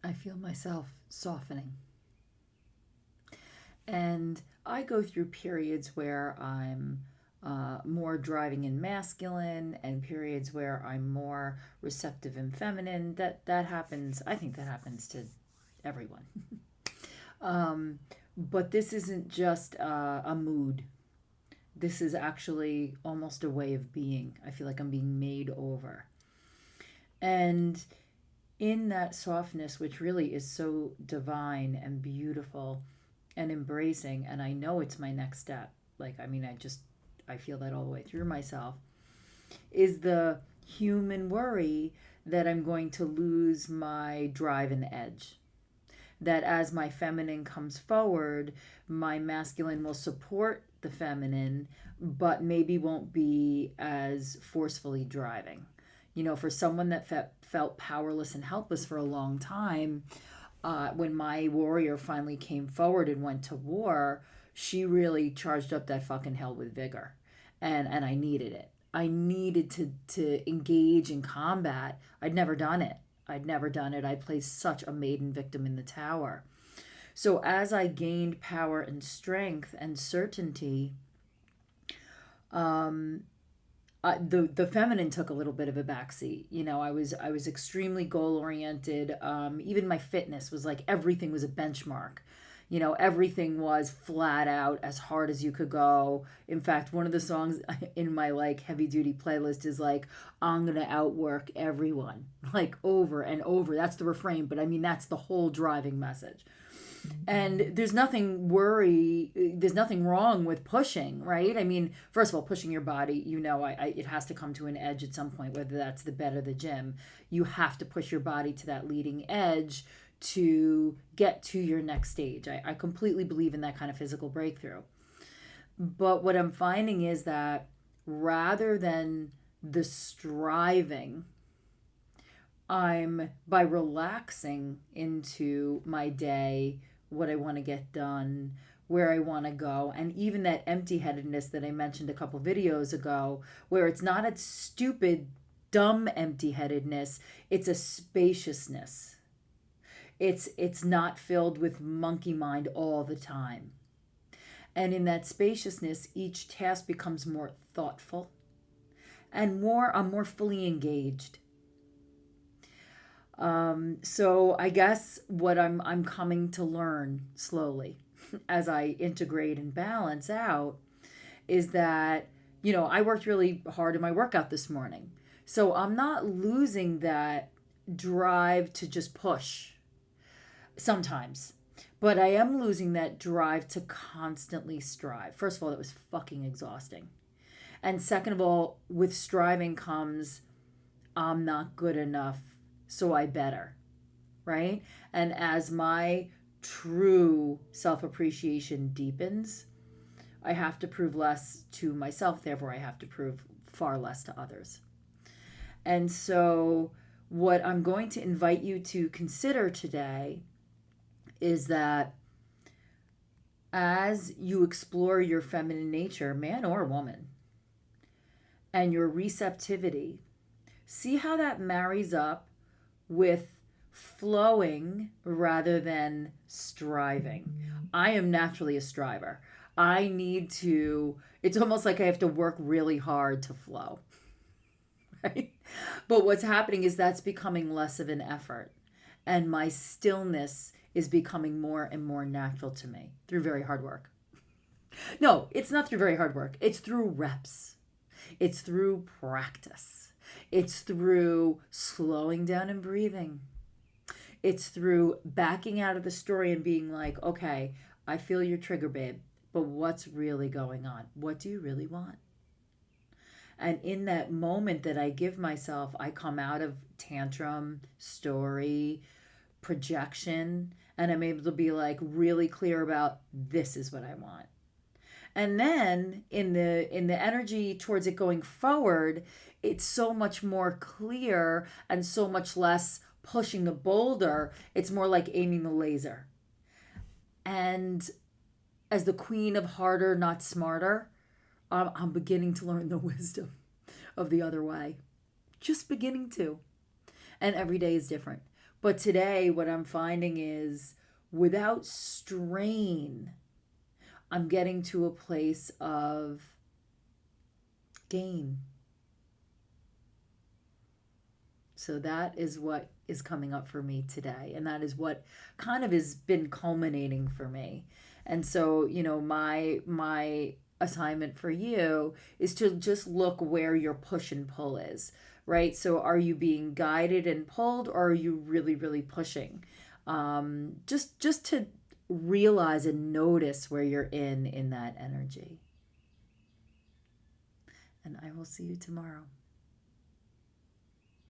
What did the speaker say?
I feel myself softening. And I go through periods where I'm more driving in masculine and periods where I'm more receptive and feminine. That happens. I think that happens to everyone. But this isn't just a mood. This is actually almost a way of being. I feel like I'm being made over. And in that softness, which really is so divine and beautiful and embracing, and I know it's my next step. Like, I mean, I feel that all the way through myself, is the human worry that I'm going to lose my drive and edge. That as my feminine comes forward, my masculine will support the feminine, but maybe won't be as forcefully driving. You know, for someone that felt powerless and helpless for a long time, when my warrior finally came forward and went to war, she really charged up that fucking hell with vigor. And I needed it. I needed to engage in combat. I'd never done it. I played such a maiden victim in the tower. So as I gained power and strength and certainty, the feminine took a little bit of a backseat. You know, I was extremely goal oriented. Even my fitness was like everything was a benchmark. You know, everything was flat out as hard as you could go. In fact, one of the songs in my like heavy duty playlist is like, I'm gonna outwork everyone, like over and over. That's the refrain, but I mean that's the whole driving message. And there's nothing wrong with pushing, right? I mean, first of all, pushing your body, you know, it has to come to an edge at some point, whether that's the bed or the gym. You have to push your body to that leading edge to get to your next stage. I completely believe in that kind of physical breakthrough. But what I'm finding is that rather than the striving, I'm by relaxing into my day, what I want to get done, where I want to go, and even that empty headedness that I mentioned a couple videos ago, where it's not a stupid, dumb empty headedness, it's a spaciousness. It's not filled with monkey mind all the time. And in that spaciousness, each task becomes more thoughtful and I'm more fully engaged. So I guess what I'm coming to learn slowly as I integrate and balance out is that, you know, I worked really hard in my workout this morning. So I'm not losing that drive to just push sometimes. But I am losing that drive to constantly strive. First of all, that was fucking exhausting. And second of all, with striving comes, I'm not good enough, so I better, right? And as my true self appreciation deepens, I have to prove less to myself, therefore, I have to prove far less to others. And so, what I'm going to invite you to consider today is that as you explore your feminine nature, man or woman, and your receptivity, see how that marries up with flowing rather than striving. I am naturally a striver. It's almost like I have to work really hard to flow, right? But what's happening is that's becoming less of an effort. And my stillness is becoming more and more natural to me through very hard work. No, it's not through very hard work. It's through reps. It's through practice. It's through slowing down and breathing. It's through backing out of the story and being like, okay, I feel your trigger, babe, but what's really going on? What do you really want? And in that moment that I give myself, I come out of tantrum, story, projection, and I'm able to be like really clear about this is what I want. And then in the energy towards it going forward, it's so much more clear and so much less pushing the boulder. It's more like aiming the laser. And as the queen of harder, not smarter, I'm beginning to learn the wisdom of the other way. Just beginning to. And every day is different. But today, what I'm finding is without strain, I'm getting to a place of gain. So that is what is coming up for me today. And that is what kind of has been culminating for me. And so, my assignment for you is to just look where your push and pull is, right? So are you being guided and pulled, or are you really, really pushing? Just to realize and notice where you're in that energy. And I will see you tomorrow.